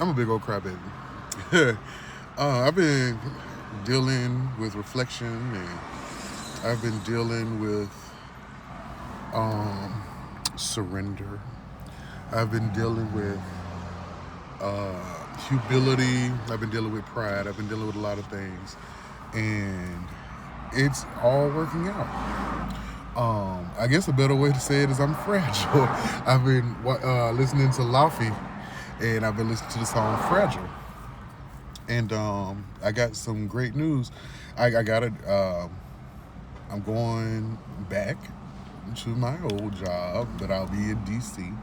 I'm a big old crybaby. I've been dealing with reflection, and I've been dealing with um, surrender. I've been dealing with humility. I've been dealing with pride. I've been dealing with a lot of things, and it's all working out. I guess a better way to say it is I'm fragile. I've been listening to Laffy, and I've been listening to the song "Fragile." And I got some great news. I got it. I'm going back to my old job, but I'll be in DC,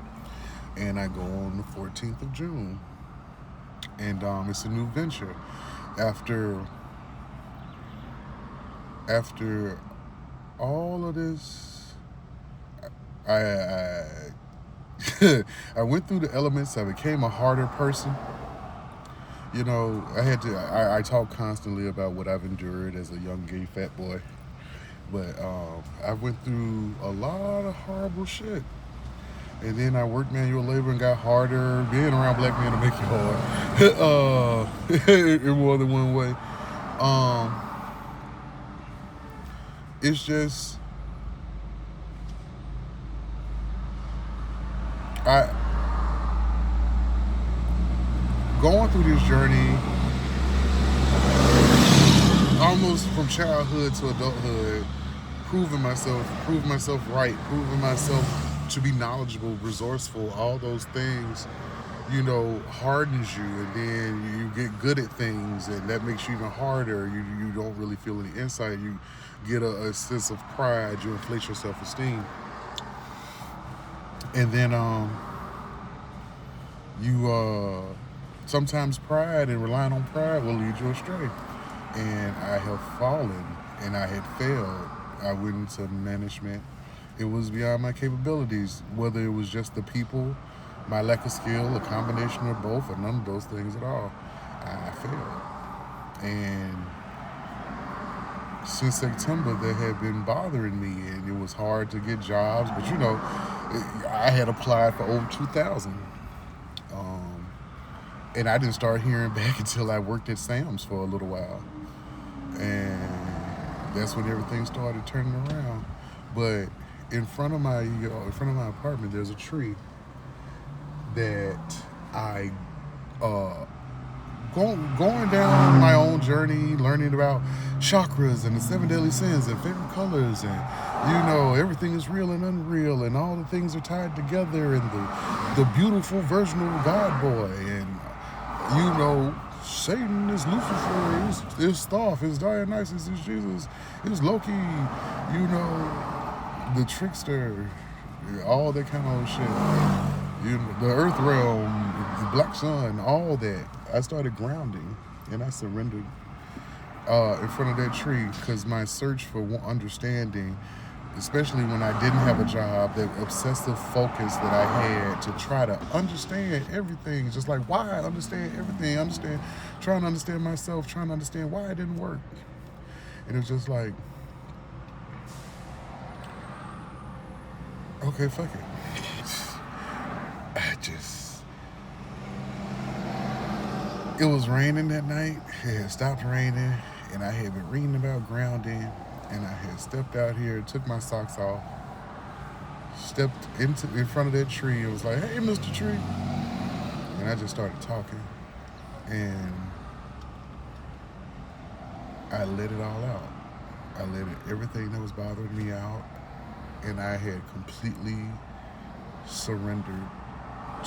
and I go on the 14th of June. And it's a new venture. After after all of this, I I went through the elements. I became a harder person. You know, I had to. I talk constantly about what I've endured as a young gay fat boy, but I went through a lot of horrible shit. And then I worked manual labor and got harder. Being around black men will make you hard, in more than one way. Um, it's just I going through this journey almost from childhood to adulthood, proving myself right, proving myself to be knowledgeable, resourceful, all those things, hardens you, and then you get good at things, and that makes you even harder. You don't really feel any insight. You get a sense of pride. You inflate your self esteem, and then you sometimes pride and relying on pride will lead you astray. And I have fallen, and I had failed. I went into management. It was beyond my capabilities, whether it was just the people, my lack of skill, a combination of both, or none of those things at all. I failed. And since September, that had been bothering me, and it was hard to get jobs. But I had applied for over 2,000. Um, and I didn't start hearing back until I worked at Sam's for a little while. And that's when everything started turning around. But in front of my apartment, there's a tree that I uh, going down my own journey, learning about chakras and the seven deadly sins and favorite colors, and everything is real and unreal, and all the things are tied together, and the beautiful version of God boy, and Satan is Lucifer, is Thoth, is Dionysus, is Jesus, is Loki, the trickster, all that kind of shit. The earth realm, the black sun, all that. I started grounding, and I surrendered in front of that tree, because my search for understanding, especially when I didn't have a job, that obsessive focus that I had to try to understand everything, just like why I understand everything, trying to understand myself, trying to understand why it didn't work. And it was just like, okay, fuck it. It was raining that night. It had stopped raining, and I had been reading about grounding, and I had stepped out here, took my socks off, stepped in front of that tree, and was like, "Hey, Mr. Tree," and I just started talking, and I let it all out. I let everything that was bothering me out, and I had completely surrendered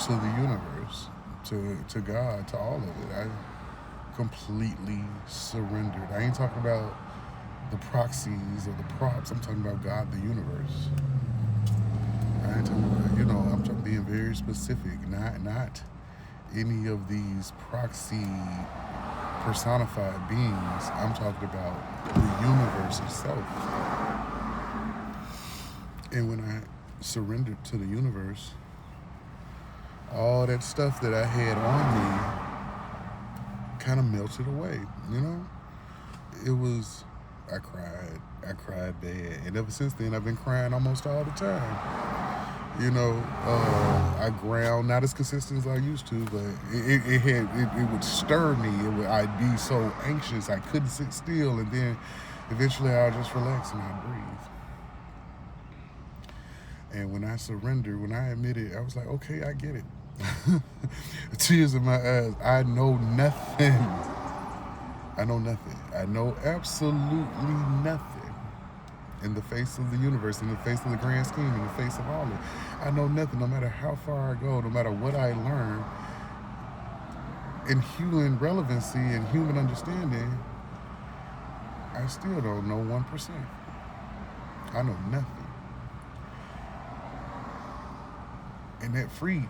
to the universe, to God, to all of it. I completely surrendered. I ain't talking about the proxies or the props. I'm talking about God, the universe. I ain't talking about, I'm being very specific. Not any of these proxy personified beings. I'm talking about the universe itself. And when I surrendered to the universe, all that stuff that I had on me kind of melted away. It was, I cried bad. And ever since then, I've been crying almost all the time. I ground not as consistent as I used to, but it would stir me. I'd be so anxious I couldn't sit still, and then eventually I'll just relax and I breathe. And when I surrendered, when I admitted, I was like, okay, I get it. Tears in my eyes. I know nothing. I know nothing. I know absolutely nothing in the face of the universe, in the face of the grand scheme, in the face of all of it. I know nothing, no matter how far I go, no matter what I learn. In human relevancy and human understanding, I still don't know 1%. I know nothing. And that freed me.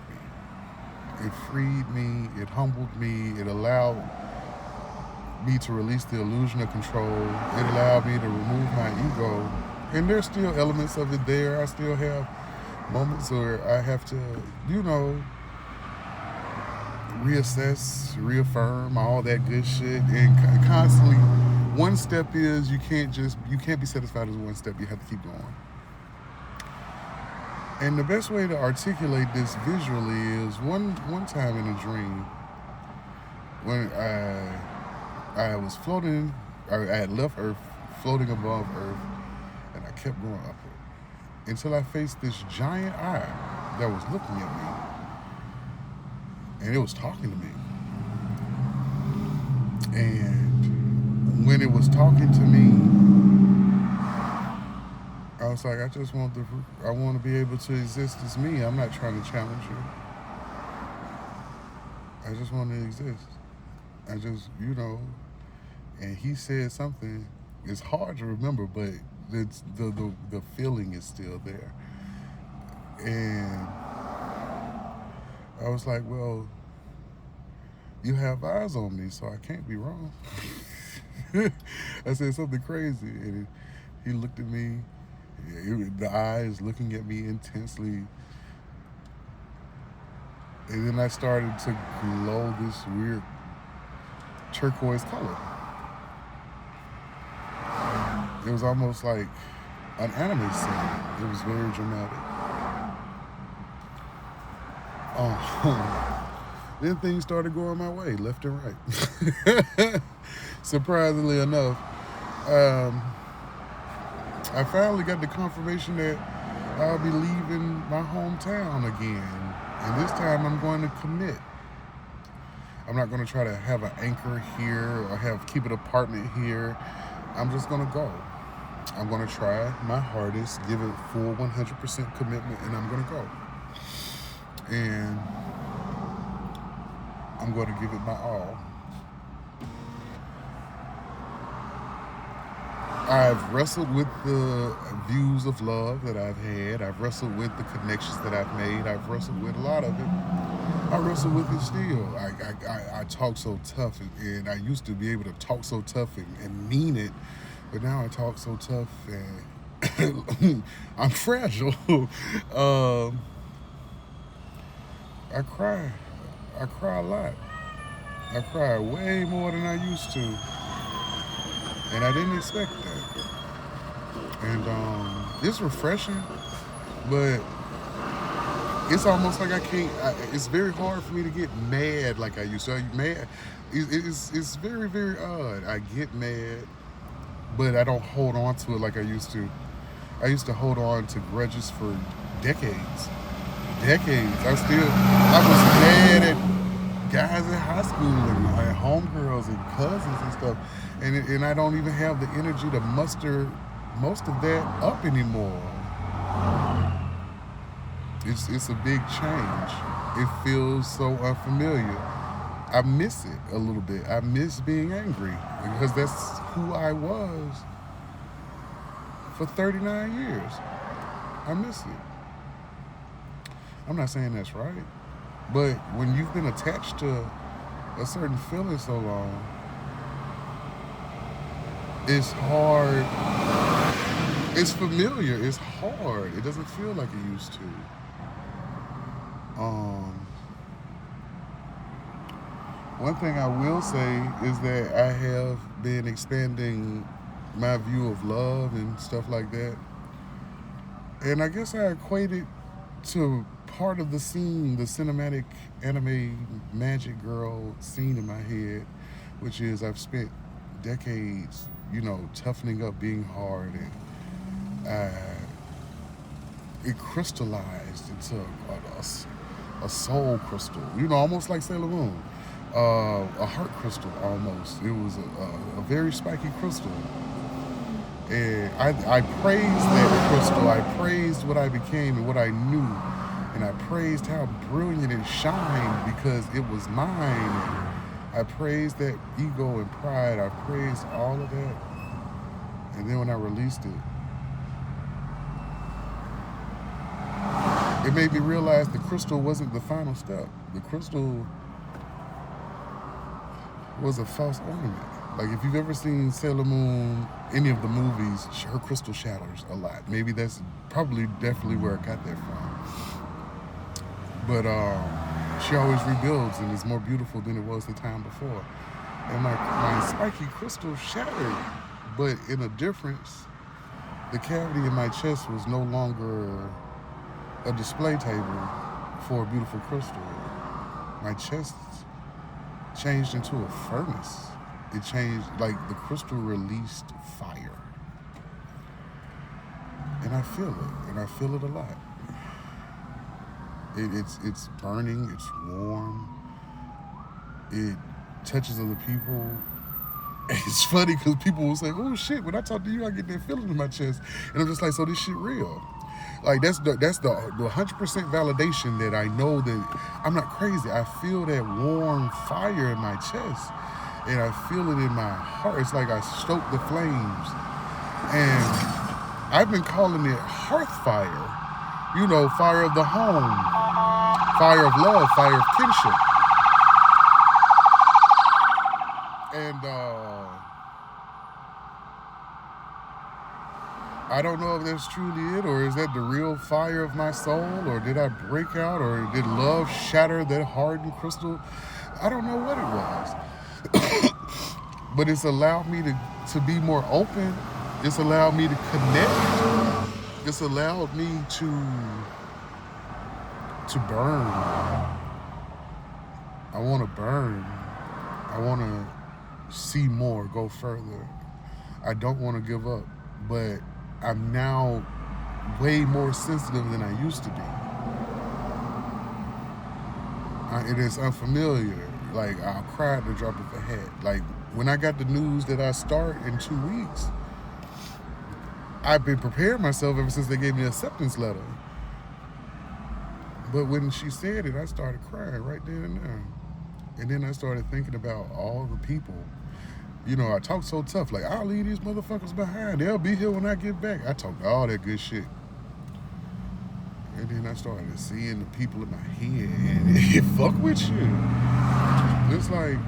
It freed me, it humbled me, it allowed me to release the illusion of control. It allowed me to remove my ego. And there's still elements of it there. I still have moments where I have to, reassess, reaffirm, all that good shit. And constantly, one step is you can't be satisfied with one step. You have to keep going. And the best way to articulate this visually is one time in a dream when I was floating, I had left Earth, floating above Earth, and I kept going upward until I faced this giant eye that was looking at me, and it was talking to me. And when it was talking to me, I was like, I want to be able to exist as me. I'm not trying to challenge you. I just want to exist. I just, and he said something. It's hard to remember, but the feeling is still there. And I was like, well, you have eyes on me, so I can't be wrong. I said something crazy, and he looked at me. The eyes looking at me intensely, and then I started to glow this weird turquoise color. It was almost like an anime scene. It was very dramatic. Then things started going my way, left and right. Surprisingly enough, I finally got the confirmation that I'll be leaving my hometown again. And this time I'm going to commit. I'm not going to try to have an anchor here or keep an apartment here. I'm just going to go. I'm going to try my hardest, give it full 100% commitment, and I'm going to go. And I'm going to give it my all. I've wrestled with the views of love that I've had. I've wrestled with the connections that I've made. I've wrestled with a lot of it. I wrestle with it still. I talk so tough, and I used to be able to talk so tough and mean it, but now I talk so tough and I'm fragile. I cry. I cry a lot. I cry way more than I used to. And I didn't expect that. And it's refreshing, but it's almost like it's very hard for me to get mad like I used to. It's very, very odd. I get mad, but I don't hold on to it like I used to. I used to hold on to grudges for decades. I was mad at guys in high school and homegirls and cousins and stuff. And I don't even have the energy to muster most of that up anymore. It's a big change. It feels so unfamiliar. I miss it a little bit. I miss being angry because that's who I was for 39 years. I miss it. I'm not saying that's right, but when you've been attached to a certain feeling so long, it's hard. It's familiar. It's hard. It doesn't feel like it used to. One thing I will say is that I have been expanding my view of love and stuff like that. And I guess I equated to part of the scene, the cinematic anime magic girl scene in my head, which is I've spent decades, toughening up, being hard, and it crystallized into a soul crystal, almost like Sailor Moon, a heart crystal almost. It was a very spiky crystal. And I praised that crystal. I praised what I became and what I knew. And I praised how brilliant it shined because it was mine. I praised that ego and pride. I praised all of that. And then when I released it made me realize the crystal wasn't the final step. The crystal was a false ornament. Like, if you've ever seen Sailor Moon, any of the movies, her crystal shatters a lot. Maybe that's definitely where I got that from. But she always rebuilds and is more beautiful than it was the time before. And my spiky crystal shattered, but in a difference, the cavity in my chest was no longer a display table for a beautiful crystal. My chest changed into a furnace. It changed, like the crystal released fire. And I feel it, and I feel it a lot. It's burning, it's warm, it touches other people. It's funny because people will say, oh shit, when I talk to you, I get that feeling in my chest. And I'm just like, so this shit real. Like, that's the 100% validation that I know that I'm not crazy. I feel that warm fire in my chest. And I feel it in my heart. It's like I stoke the flames. And I've been calling it hearth fire. Fire of the home. Fire of love. Fire of kinship. And I don't know if that's truly it, or is that the real fire of my soul, or did I break out, or did love shatter that hardened crystal? I don't know what it was. But it's allowed me to be more open. It's allowed me to connect. It's allowed me to burn. I want to burn. I want to see more, go further. I don't want to give up, but I'm now way more sensitive than I used to be. It is unfamiliar. Like, I'll cry at the drop of a hat. Like, when I got the news that I start in 2 weeks, I've been preparing myself ever since they gave me an acceptance letter. But when she said it, I started crying right then and there. And then I started thinking about all the people. I talk so tough. Like, I'll leave these motherfuckers behind. They'll be here when I get back. I talked all that good shit. And then I started seeing the people in my head, and it fuck with you. It's like,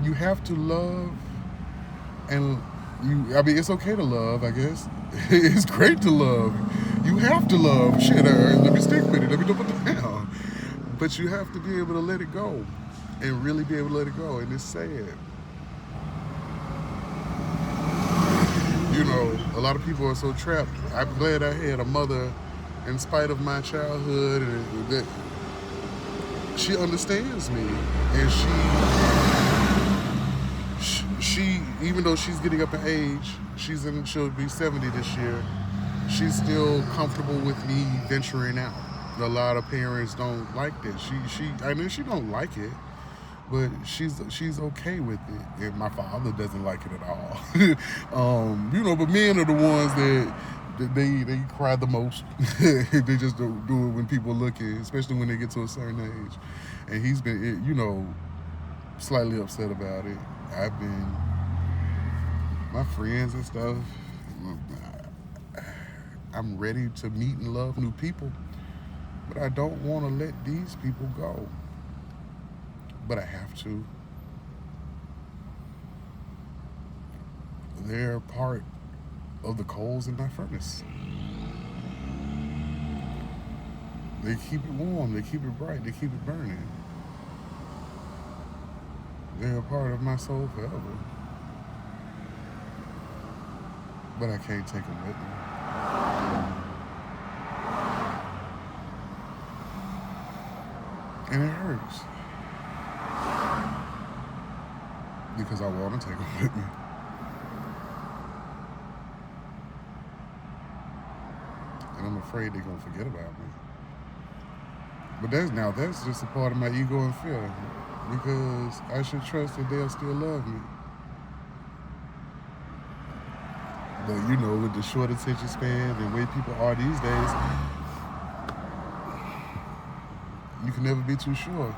you have to love, and it's okay to love, I guess. It's great to love. You have to love. Shit, let me stick with it. Let me double down. But you have to be able to let it go, and really be able to let it go, and it's sad. A lot of people are so trapped. I'm glad I had a mother, in spite of my childhood, and that she understands me, and she even though she's getting up in age, she'll be 70 this year. She's still comfortable with me venturing out. A lot of parents don't like that. She don't like it, but she's okay with it. And my father doesn't like it at all. But men are the ones that they cry the most. They just don't do it when people looking, especially when they get to a certain age. And he's been, slightly upset about it. My friends and stuff, I'm ready to meet and love new people, but I don't want to let these people go. But I have to. They're part of the coals in my furnace. They keep it warm, they keep it bright, they keep it burning. They're a part of my soul forever. But I can't take them with me. And it hurts. Because I want to take them with me. And I'm afraid they're going to forget about me. But that's just a part of my ego and fear. Because I should trust that they'll still love me. But you know, with the short attention span and the way people are these days, you can never be too sure.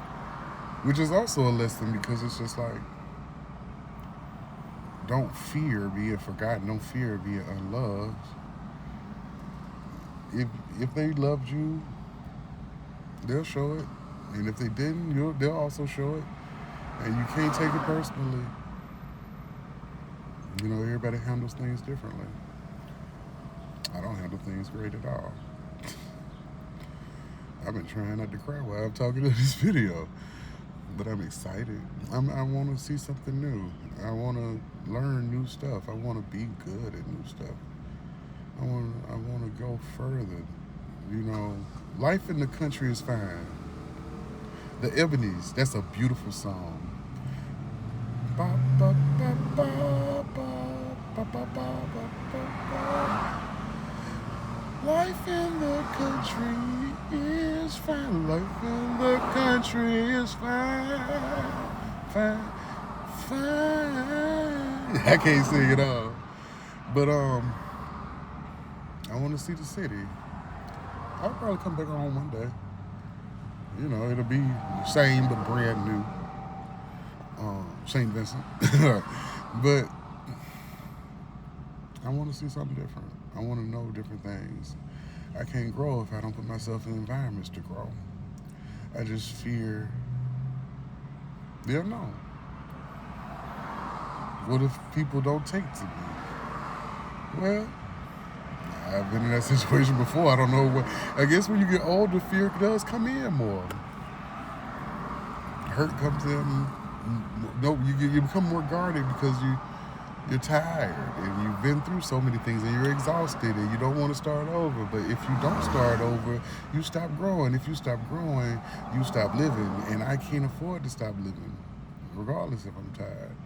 Which is also a lesson, because it's just like, don't fear being forgotten. Don't fear being unloved. If they loved you, they'll show it. And if they didn't, they'll also show it. And you can't take it personally. You know, everybody handles things differently. I don't handle things great at all. I've been trying not to cry while I'm talking to this video. But I'm excited. I want to see something new. I want to learn new stuff. I want to be good at new stuff. I want to go further. You know, life in the country is fine. The Ebonies, that's a beautiful song. Ba, ba, ba, ba, ba, ba, ba, ba, ba. Life in the country is fine. Life in the country is fine. Fine. Fine. I can't sing it all. But I want to see the city. I'll probably come back home one day. You know, it'll be the same but brand new. St. Vincent. But I want to see something different. I want to know different things. I can't grow if I don't put myself in environments to grow. I just fear they'll know. What if people don't take to me? Well, I've been in that situation before. I don't know what. I guess when you get older, fear does come in more. Hurt comes in. No, you become more guarded because you're tired and you've been through so many things and you're exhausted and you don't want to start over. But if you don't start over, you stop growing. If you stop growing, you stop living. And I can't afford to stop living, regardless if I'm tired.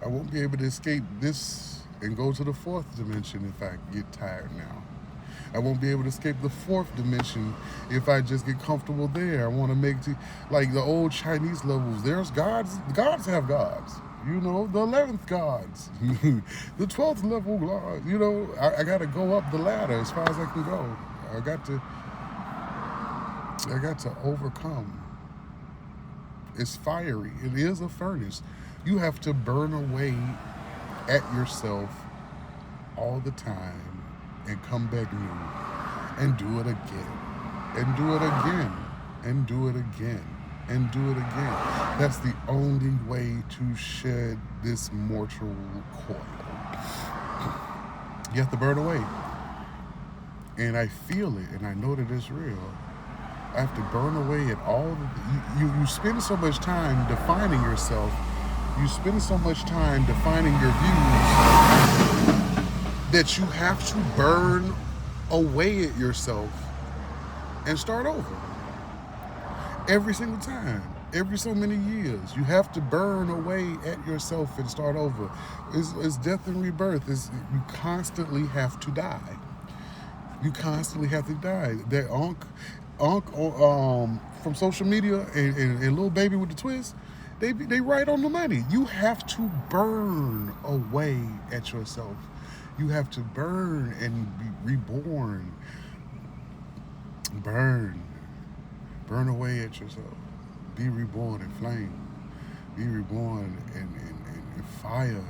I won't be able to escape this and go to the fourth dimension if I get tired now. I won't be able to escape the fourth dimension if I just get comfortable there. I want to make like the old Chinese levels. There's gods. Gods have gods. You know, the 11th gods, the 12th level gods. You know, I got to go up the ladder as far as I can go. I got to overcome. It's fiery. It is a furnace. You have to burn away at yourself all the time and come back new and do it again and do it again and do it again and do it again. That's the only way to shed this mortal coil. You have to burn away. And I feel it and I know that it's real. I have to burn away at all you spend so much time defining yourself. You spend so much time defining your views that you have to burn away at yourself and start over. Every single time, every so many years, you have to burn away at yourself and start over. It's death and rebirth. You constantly have to die. You constantly have to die. That from social media and Little Baby with the twist, they right on the money. You have to burn away at yourself. You have to burn and be reborn. Burn away at yourself. Be reborn in flame. Be reborn in fire.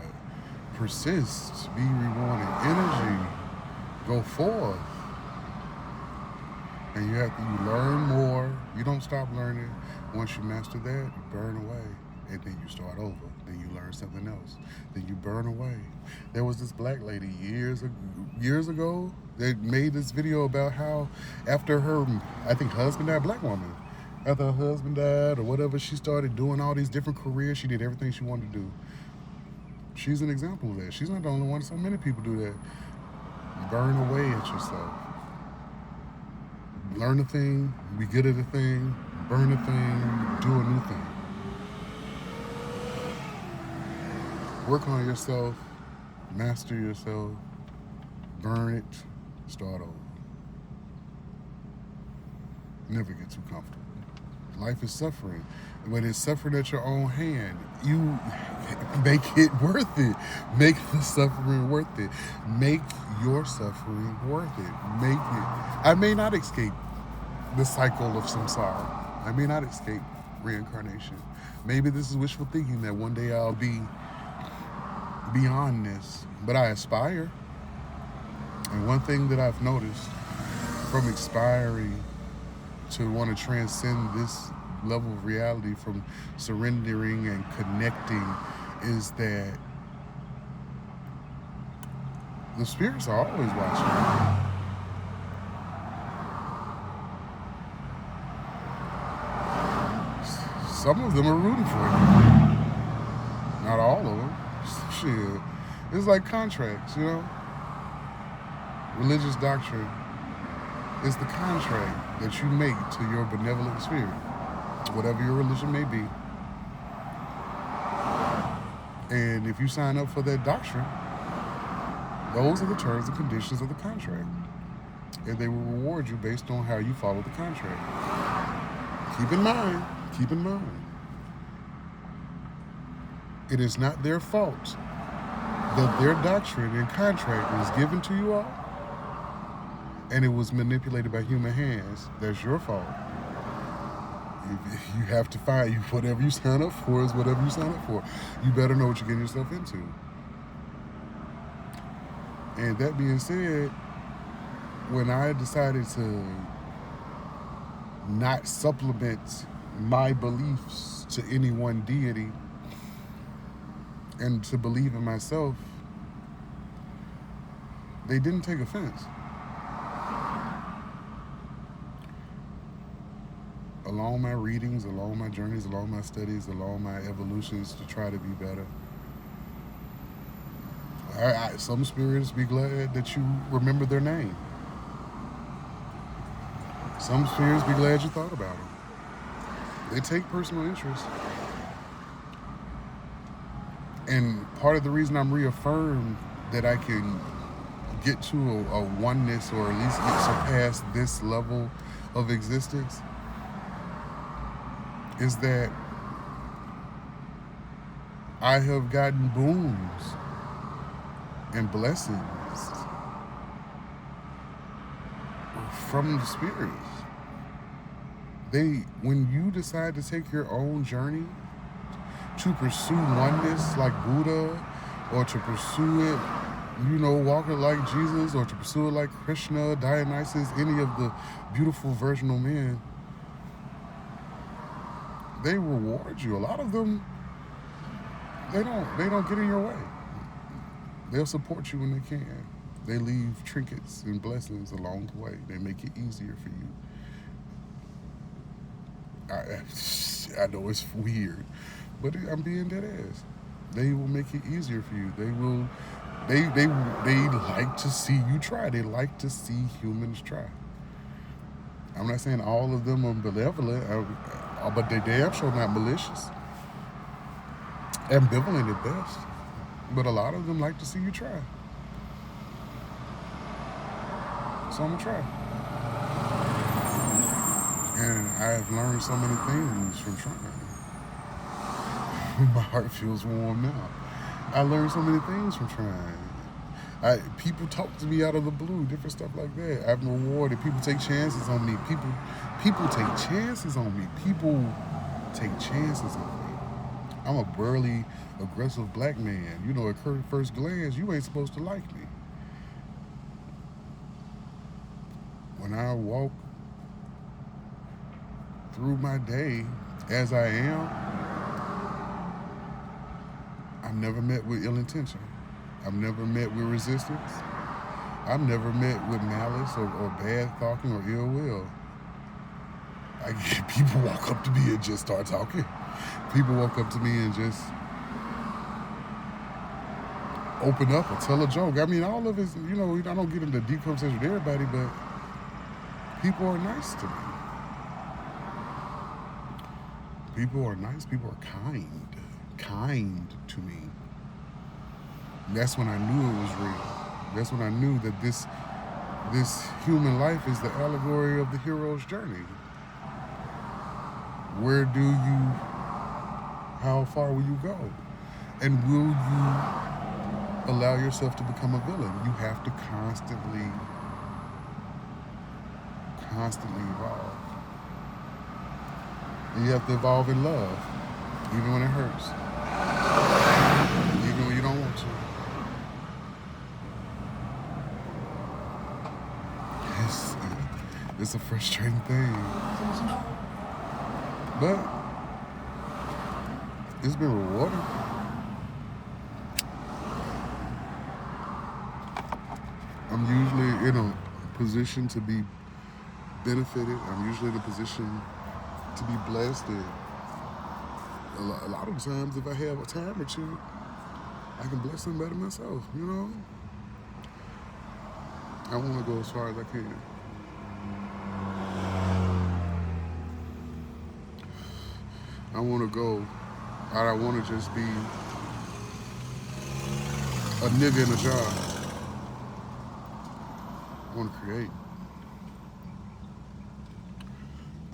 Persist. Be reborn in energy. Go forth. And you learn more. You don't stop learning. Once you master that, you burn away. And then you start over. Then you learn something else. Then you burn away. There was this black lady years ago that made this video about how after her, I think, husband died, black woman, after her husband died or whatever, she started doing all these different careers. She did everything she wanted to do. She's an example of that. She's not the only one. So many people do that. Burn away at yourself. Learn a thing. Be good at a thing. Burn a thing, do a new thing. Work on yourself, master yourself, burn it, start over. Never get too comfortable. Life is suffering. When it's suffering at your own hand, you make it worth it. Make the suffering worth it. Make your suffering worth it. Make it. I may not escape the cycle of samsara. I may not escape reincarnation. Maybe this is wishful thinking that one day I'll be beyond this, but I aspire. And one thing that I've noticed from expiring to want to transcend this level of reality, from surrendering and connecting, is that the spirits are always watching. Some of them are rooting for you. Not all of them. Shit. It's like contracts, you know? Religious doctrine is the contract that you make to your benevolent spirit, whatever your religion may be. And if you sign up for that doctrine, those are the terms and conditions of the contract. And they will reward you based on how you follow the contract. Keep in mind, it is not their fault that their doctrine and contract was given to you all, and it was manipulated by human hands. That's your fault. You have to find whatever you sign up for is whatever you sign up for. You better know what you're getting yourself into. And that being said, when I decided to not supplement my beliefs to any one deity and to believe in myself, they didn't take offense. Along my readings, along my journeys, along my studies, along my evolutions to try to be better, some spirits be glad that you remember their name. Some spirits be glad you thought about them. They take personal interest. And part of the reason I'm reaffirmed that I can get to a oneness, or at least get surpast this level of existence, is that I have gotten boons and blessings from the spirits. When you decide to take your own journey to pursue oneness like Buddha, or to pursue it, walk it like Jesus, or to pursue it like Krishna, Dionysus, any of the beautiful virginal men, they reward you. A lot of them, they don't get in your way. They'll support you when they can. They leave trinkets and blessings along the way. They make it easier for you. I know it's weird, but I'm being dead ass. They will make it easier for you. They like to see you try. They like to see humans try. I'm not saying all of them are malevolent, but they damn sure not malicious. Ambivalent at best. But a lot of them like to see you try. So I'm gonna try. And I have learned so many things from trying. My heart feels warm now. I learned so many things from trying. People talk to me out of the blue, different stuff like that. I've been rewarded. People take chances on me. People take chances on me. People take chances on me. I'm a burly, aggressive black man. At first glance, you ain't supposed to like me. When I walk through my day as I am, I'm never met with ill intention. I'm never met with resistance. I'm never met with malice or bad talking or ill will. People walk up to me and just start talking. People walk up to me and just open up or tell a joke. I mean, all of it, I don't get into deep conversation with everybody, but people are nice to me. People are nice. People are kind to me. And that's when I knew it was real. That's when I knew that this human life is the allegory of the hero's journey. How far will you go? And will you allow yourself to become a villain? You have to constantly evolve. And you have to evolve in love, even when it hurts, even when you don't want to. It's a frustrating thing, but it's been rewarding. I'm usually in a position to be benefited. I'm usually in a position to be blessed. And a lot of times, if I have a time or two, I can bless somebody myself, you know? I want to go as far as I can. I want to go. I don't want to just be a nigga in a job. I want to create.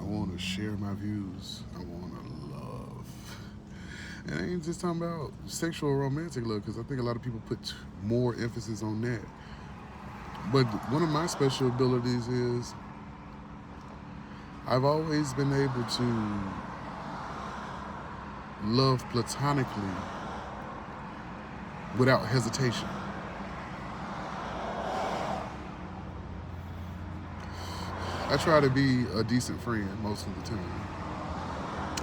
I want to share my views. I want to love. And I ain't just talking about sexual or romantic love, because I think a lot of people put more emphasis on that. But one of my special abilities is I've always been able to love platonically without hesitation. I try to be a decent friend most of the time.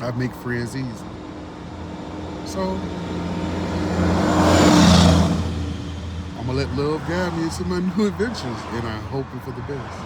I make friends easy. So I'm gonna let love guide me into my new adventures, and I'm hoping for the best.